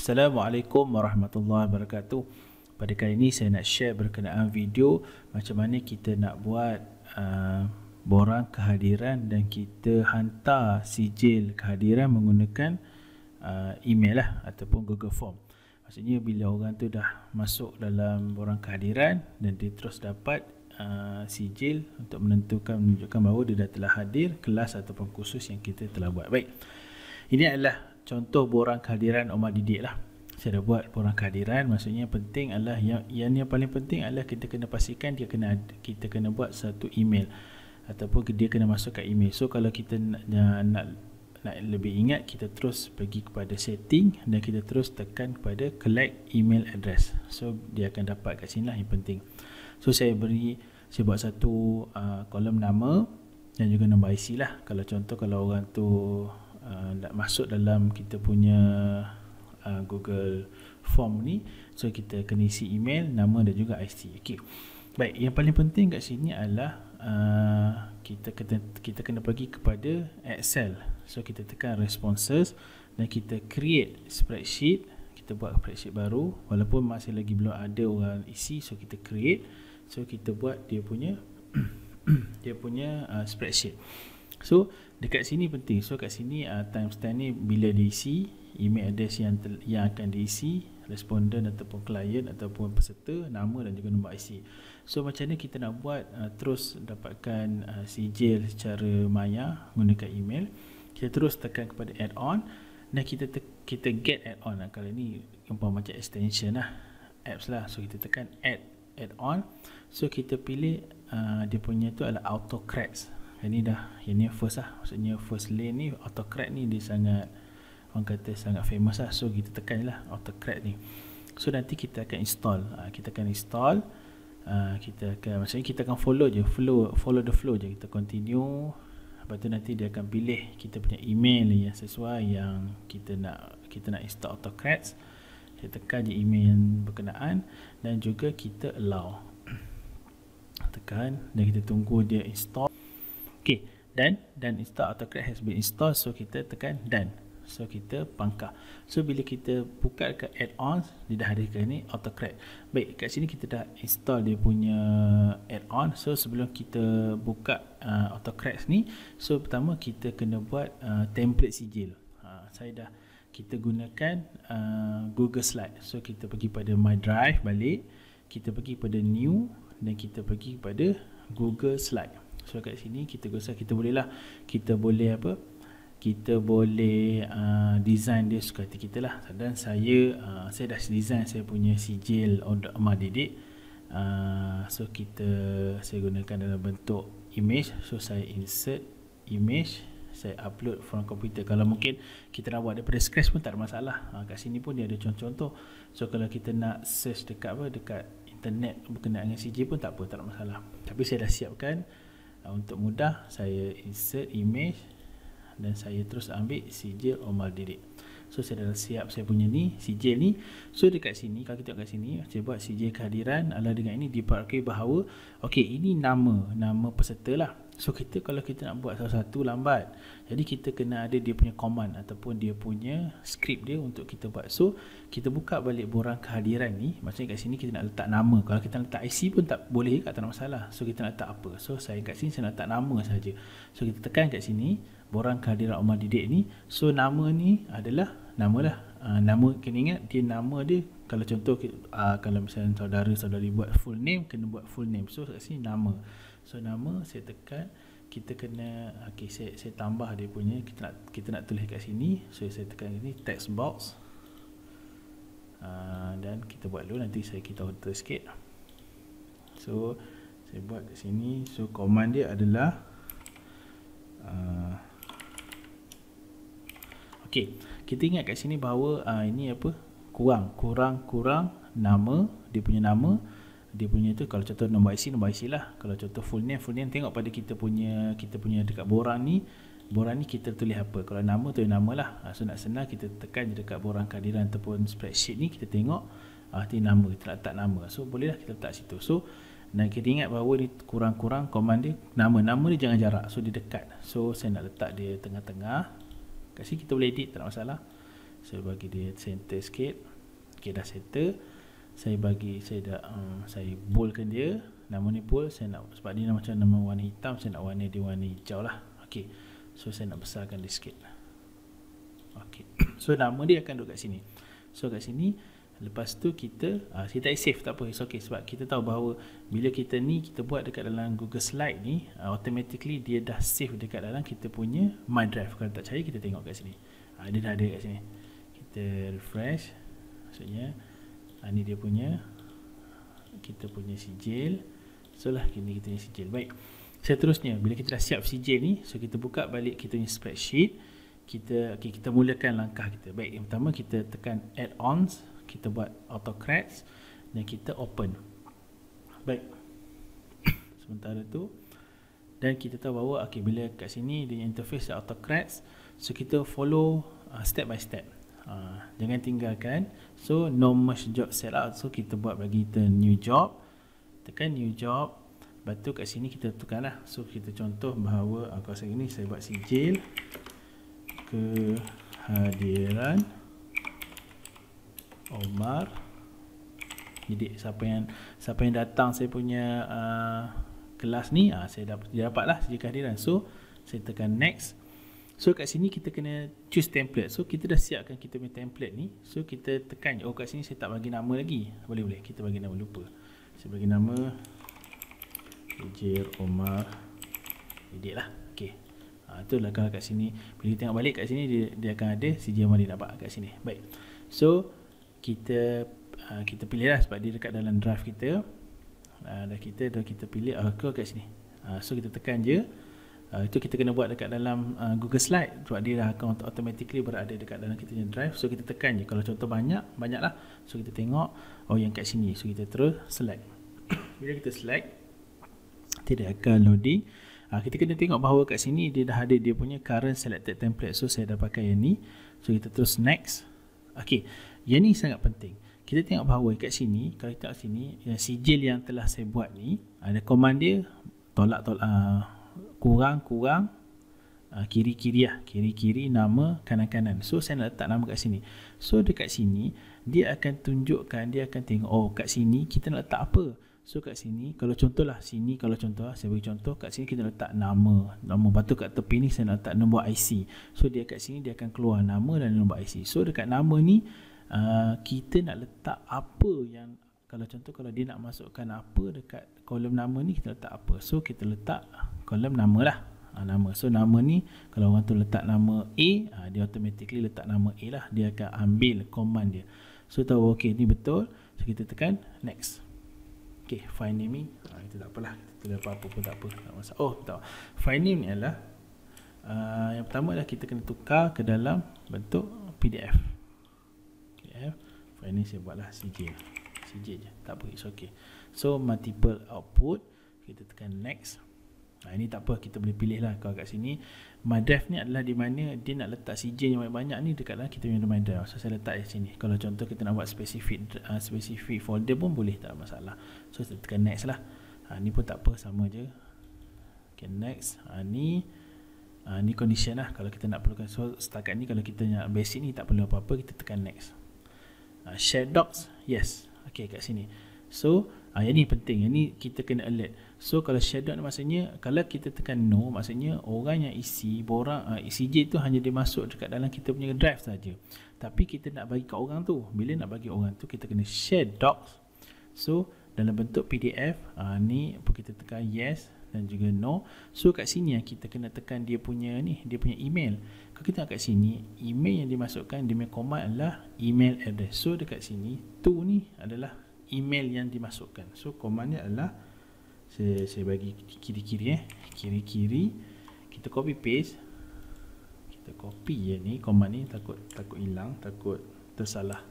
Assalamualaikum warahmatullahi wabarakatuh. Pada kali ini saya nak share berkenaan video macam mana kita nak buat borang kehadiran dan kita hantar sijil kehadiran menggunakan email lah ataupun Google Form. Maksudnya bila orang tu dah masuk dalam borang kehadiran dan dia terus dapat sijil untuk menunjukkan bahawa dia dah telah hadir kelas ataupun kursus yang kita telah buat. Baik, ini adalah contoh borang kehadiran Omar Didik lah. Saya dah buat borang kehadiran. Maksudnya penting adalah yang paling penting adalah kita kena pastikan kita kena buat satu email ataupun dia kena masuk kat email. So kalau kita nak lebih ingat, kita terus pergi kepada setting dan kita terus tekan kepada collect email address. So dia akan dapat kat sini lah yang penting. So saya buat satu kolom nama dan juga nombor IC lah. Kalau contoh kalau orang tu nak masuk dalam kita punya Google Form ni, so kita kena isi email, nama dan juga IC. Okey. Baik, yang paling penting kat sini adalah kita kena pergi kepada Excel. So kita tekan responses dan kita create spreadsheet. Kita buat spreadsheet baru walaupun masih lagi belum ada orang isi, so kita create. So kita buat dia punya spreadsheet. So dekat sini penting. So kat sini timestamp ni bila diisi, email address yang akan diisi, responden ataupun klien ataupun peserta, nama dan juga nombor IC. So macam mana kita nak buat terus dapatkan sijil secara maya menggunakan email? Kita terus tekan kepada add-on dan kita get add-on lah. Kalau ni umpama macam extension lah, apps lah. So kita tekan add-on. So kita pilih dia punya tu adalah AutoCracks. Yang ni first lah. Maksudnya first lane ni AutoCrack ni dia sangat, orang kata sangat famous lah. So kita tekan lah AutoCrack ni. So nanti kita akan install. Kita akan install. Maksudnya kita akan follow the flow je. Kita continue. Lepas tu nanti dia akan pilih kita punya email yang sesuai yang kita nak install AutoCracks. Kita tekan je email yang berkenaan dan juga kita allow. Tekan dan kita tunggu dia install. Okay, dan install AutoCrack has been installed. So kita tekan done. So kita pangkah. So bila kita buka ke add-ons, dia dah hadirkan ni AutoCrack. Baik, kat sini kita dah install dia punya add-on. So sebelum kita buka AutoCrack ni, so pertama kita kena buat template sijil. Kita gunakan Google Slide. So kita pergi pada My Drive balik, kita pergi pada New dan kita pergi pada Google Slide. So kat sini kita boleh design dia suka hati kita lah. Dan saya dah design saya punya sijil Omar Didik. So saya gunakan dalam bentuk image. So saya insert image, saya upload from komputer. Kalau mungkin kita nak buat daripada scratch pun tak ada masalah. Kat sini pun dia ada contoh-contoh. So kalau kita nak search dekat internet berkenaan dengan sijil pun tak ada masalah. Tapi saya dah siapkan untuk mudah. Saya insert image dan saya terus ambil sijil Omar Didik. So saya dah siap saya punya ni sijil ni. So dekat sini, kalau kita tengok kat sini, saya buat sijil kehadiran adalah dengan ini dipakai bahawa ini nama peserta lah. So kalau kita nak buat satu-satu lambat, jadi kita kena ada dia punya command ataupun dia punya skrip dia untuk kita buat. So kita buka balik borang kehadiran ni. Maksudnya kat sini kita nak letak nama. Kalau kita nak letak IC pun tak boleh, tak ada masalah. So kita nak letak apa? So kat sini saya nak letak nama saja. So kita tekan kat sini borang kehadiran Omar Didik ni. So nama ni adalah nama lah. Nama kena ingat dia, nama dia kalau contoh kalau misalnya saudara-saudari buat full name, kena buat full name. So kat sini nama. So nama saya tekan, kita kena saya tambah dia punya, kita nak tulis kat sini. So saya tekan ini text box. Dan kita buat dulu, nanti kita order sikit. So saya buat kat sini. So command dia adalah kita ingat kat sini bahawa ini apa? Kurang nama, dia punya tu. Kalau contoh nombor IC lah. Kalau contoh full name tengok pada kita punya dekat borang ni kita tulis apa. Kalau nama tu nama lah. So nak senang kita tekan je dekat borang kehadiran ataupun spreadsheet ni, kita tengok nama, kita letak nama. So boleh lah kita letak situ. So dan kita ingat bahawa ni kurang command dia nama dia jangan jarak. So dia dekat. So saya nak letak dia tengah-tengah. Kat sini kita boleh edit, tak ada masalah. Saya bagi dia center sikit. Okay, dah settle. Saya boldkan dia. Nama ni bold, saya nak, sebab dia macam nama warna hitam, saya nak warna dia warna hijau lah. Okay, so saya nak besarkan dia sikit. Okay, so nama dia akan duduk kat sini. So kat sini, lepas tu kita tak save, tak apa, it's okay. Sebab kita tahu bahawa bila kita buat dekat dalam Google Slide ni, automatically dia dah save dekat dalam kita punya My Drive. Kalau tak percaya, kita tengok kat sini. Dia dah ada kat sini. Kita refresh. Maksudnya ni dia punya, kita punya sijil. So lah, ini kita punya sijil. Baik, seterusnya bila kita dah siap sijil ni, so kita buka balik kita punya spreadsheet. Kita mulakan langkah kita. Baik, yang pertama kita tekan add-ons, kita buat AutoCAD dan kita open. Baik, sementara tu, dan kita tahu bahawa bila kat sini dia interface AutoCAD, so kita follow step by step. Jangan tinggalkan. So no merge job setup, so kita buat bagi kita new job, tekan new job. Lepas tu kat sini kita tukar lah. So kita contoh bahawa kalau saya ni, saya buat sijil kehadiran Omar Jadi siapa yang datang saya punya kelas ni, dia dapat lah sijil kehadiran. So saya tekan next. So kat sini kita kena choose template. So kita dah siapkan kita punya template ni. So kita tekan, kat sini saya tak bagi nama lagi. Boleh kita bagi nama, lupa. Saya bagi nama Ejir Omar Didik lah. Okay, itulah kalau kat sini. Bila kita tengok balik kat sini, dia akan ada sijil Omar Didik dapat kat sini. Baik, so kita pilih lah, sebab dia dekat dalam drive kita. Dah kita pilih kat sini. So kita tekan je. Itu kita kena buat dekat dalam Google Slide, sebab dia dah akan automatically berada dekat dalam kita punya drive. So kita tekan je. Kalau contoh banyak lah. So kita tengok, yang kat sini. So kita terus select. Bila kita select, dia akan loading. Kita kena tengok bahawa kat sini dia dah ada dia punya current selected template. So saya dah pakai yang ni. So kita terus next. Okay, yang ni sangat penting. Kita tengok bahawa kat sini, kalau kita kat sini, yang sijil yang telah saya buat ni, ada command dia tolak kurang kiri nama kanan. So saya nak letak nama kat sini. So dekat sini dia akan tunjukkan, dia akan tengok kat sini kita nak letak apa. So kat sini, kalau contohlah sini, saya bagi contoh, kat sini kita letak nama. Lepas tu kat tepi ni saya nak letak nombor IC. So dia kat sini dia akan keluar nama dan nombor IC. So dekat nama ni kita nak letak apa yang, kalau contoh kalau dia nak masukkan apa dekat kolom nama ni, kita letak apa. So kita letak kolom nama lah, nama. So nama ni, kalau orang tu letak nama A, dia automatically letak nama A lah. Dia akan ambil command dia. So tahu ni betul. So kita tekan next. Okay, file naming, itu tak apalah, kita tulis apa-apa pun tak apa, tak masalah. Tak. File name ni adalah yang pertama adalah kita kena tukar ke dalam bentuk PDF. File ni saya buatlah sijil je, tak apa, it's okay. So multiple output, kita tekan next. Ini tak apa, kita boleh pilih lah. Kalau kat sini My Drive ni adalah di mana dia nak letak sijil yang banyak ni dekat dalam kita punya My Drive. So saya letak di sini. Kalau contoh kita nak buat spesifik folder pun boleh, tak ada masalah. So saya tekan next lah. Ni pun tak apa, sama je. Okay, next. Ni condition lah, kalau kita nak perlukan. So setakat ni kalau kita nak basic ni tak perlu apa-apa, kita tekan next. Share docs, yes. Okay, kat sini. So yang ni penting, yang ni kita kena alert. So kalau share doc ni maksudnya, kalau kita tekan no, maksudnya orang yang isi CJ tu hanya dia masuk dekat dalam kita punya drive saja. Tapi kita nak bagi kat orang tu. Bila nak bagi orang tu, kita kena share docs. So dalam bentuk PDF, ni kita tekan yes dan juga no. So kat sini yang kita kena tekan dia punya email. Kalau kita kat sini, email yang dimasukkan, dia punya command adalah email address. So dekat sini, tu ni adalah email yang dimasukkan. So commandnya adalah, saya bagi kiri-kiri, kiri-kiri, kita copy paste, kita copy ni command ni, takut hilang, takut tersalah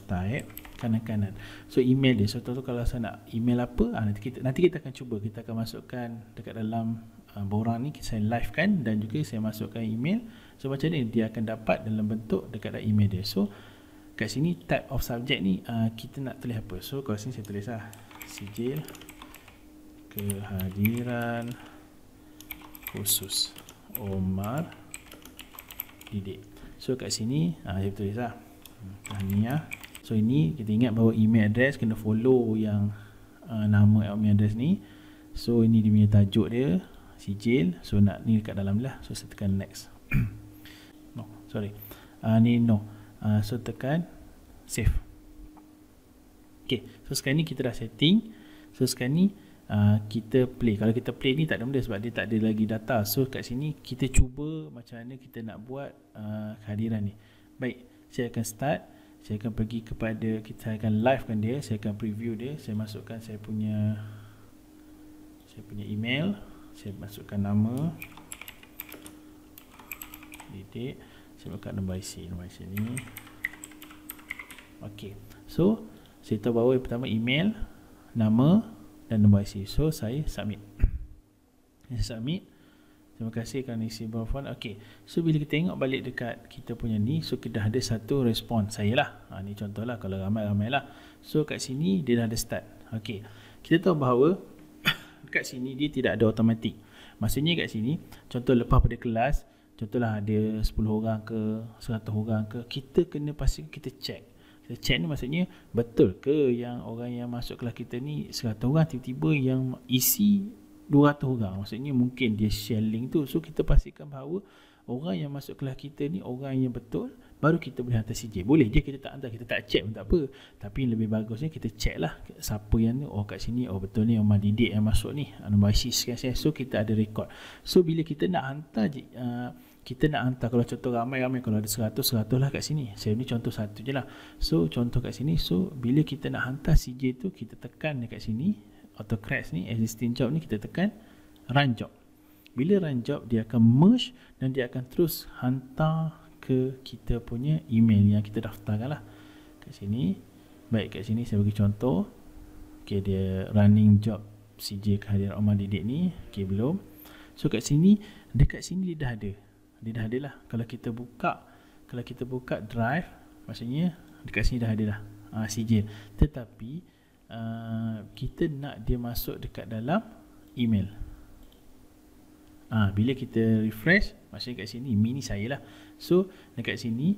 type kanan-kanan. So email dia, so tu kalau saya nak email apa, nanti kita akan cuba, kita akan masukkan dekat dalam borang ni, saya live kan, dan juga saya masukkan email. So macam ni dia akan dapat dalam bentuk dekat dalam email dia. So kat sini type of subject ni, kita nak tulis apa. So kat sini saya tulis sijil kehadiran khusus Omar Didik. So kat sini saya tulis lah tahniah. So ini kita ingat bahawa email address kena follow yang nama email address ni. So ini dia punya tajuk dia, sijil. So nak ni dekat dalam lah. So saya tekan next. No, sorry. Ni no. So tekan save. Okay, so sekarang ni kita dah setting. So sekarang ni kita play. Kalau kita play ni tak ada benda sebab dia tak ada lagi data. So kat sini kita cuba macam mana kita nak buat kehadiran ni. Baik, saya akan start. Saya akan pergi kepada, kita akan livekan dia. Saya akan preview dia. Saya masukkan saya punya email. Saya masukkan nama Didik. Saya buka nombor IC ni. Ok, so saya tahu bahawa yang pertama email, nama dan nombor IC. So saya submit. Saya submit. Terima kasih kerana isi berfon. Ok, so bila kita tengok balik dekat kita punya ni, so kita dah ada satu respon saya lah. Ni contoh lah, kalau ramai-ramai lah. So kat sini dia dah ada start. Ok, kita tahu bahawa kat sini dia tidak ada automatik. Maksudnya kat sini, contoh lepas pada kelas, contohlah ada 10 orang ke 100 orang ke, kita kena pastikan kita check. Kita check ni maksudnya betul ke yang orang yang masuk kelas kita ni 100 orang, tiba-tiba yang isi 200 orang. Maksudnya mungkin dia share link tu. So kita pastikan bahawa orang yang masuk kelas kita ni orang yang betul, baru kita boleh hantar CJ. Boleh je kita tak hantar, kita tak check pun tak apa. Tapi yang lebih bagusnya kita check lah siapa yang ni. Oh kat sini, oh betul ni Omar Didik yang masuk ni, nombor IC sekian. So kita ada record. So bila kita nak hantar kita nak hantar, kalau contoh ramai-ramai, kalau ada 100 lah kat sini. Saya ni contoh satu je lah. So contoh kat sini, so bila kita nak hantar CJ tu, kita tekan dekat sini, auto crash ni, existing job ni, kita tekan run job. Bila run job, dia akan merge dan dia akan terus hantar ke kita punya email yang kita daftarkan lah kat sini. Baik, kat sini saya bagi contoh. Ok, dia running job CJ kehadiran Omar Didik ni. Ok, belum. So kat sini, dekat sini dia dah ada. Dia dah ada lah. Kalau kita buka drive, maksudnya dekat sini dah ada lah CJ. Tetapi kita nak dia masuk dekat dalam email. Bila kita refresh, maksudnya kat sini mini saya lah. So dekat sini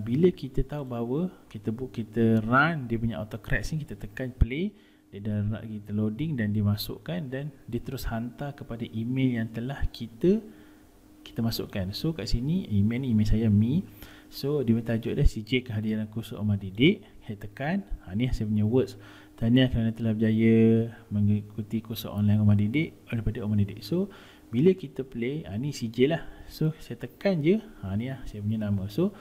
bila kita tahu bahawa kita run dia punya auto crash ni, kita tekan play, dia dah kita loading dan dia masukkan, dan dia terus hantar kepada email yang telah kita masukkan. So kat sini email ni email saya Mi. So dia tajuk dia CJ kehadiran kursus Omar Didik. Saya tekan, ni saya punya words. Tahniah kerana telah berjaya mengikuti kursus online Omar Didik daripada Omar Didik. So bila kita play, ni CJ lah. So saya tekan je, ni lah saya punya nama. So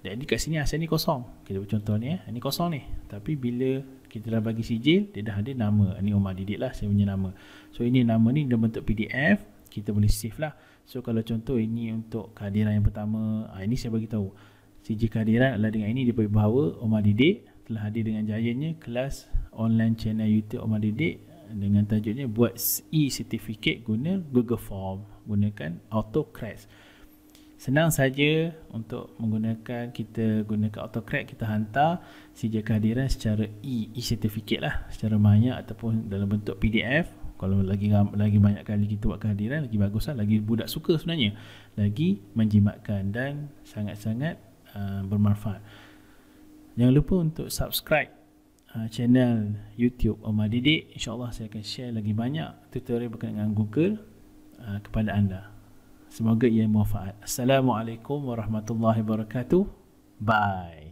jadi kat sini asal ni kosong. Kita buat contoh ni, ni kosong ni. Tapi bila kita dah bagi CJ, dia dah ada nama. Ni Omar Didik lah saya punya nama. So ini nama ni dalam bentuk PDF, kita boleh save lah. So kalau contoh ini untuk kehadiran yang pertama, ini saya bagi tahu. CJ kehadiran adalah dengan ini dia bagi bahawa Omar Didik telah hadir dengan jayanya kelas online channel YouTube Omar Didik dengan tajuknya buat e-certificate guna Google Form, gunakan auto crash. Senang saja untuk menggunakan, kita gunakan auto crash, kita hantar CJ kehadiran secara e-certificate lah, secara maya ataupun dalam bentuk PDF. Kalau lagi banyak kali kita buat kehadiran, lagi bagus lah, lagi budak suka sebenarnya, lagi menjimatkan dan sangat-sangat bermanfaat. Jangan lupa untuk subscribe channel YouTube Omar Didik. InsyaAllah saya akan share lagi banyak tutorial berkenaan dengan Google kepada anda. Semoga ia bermanfaat. Assalamualaikum warahmatullahi wabarakatuh. Bye.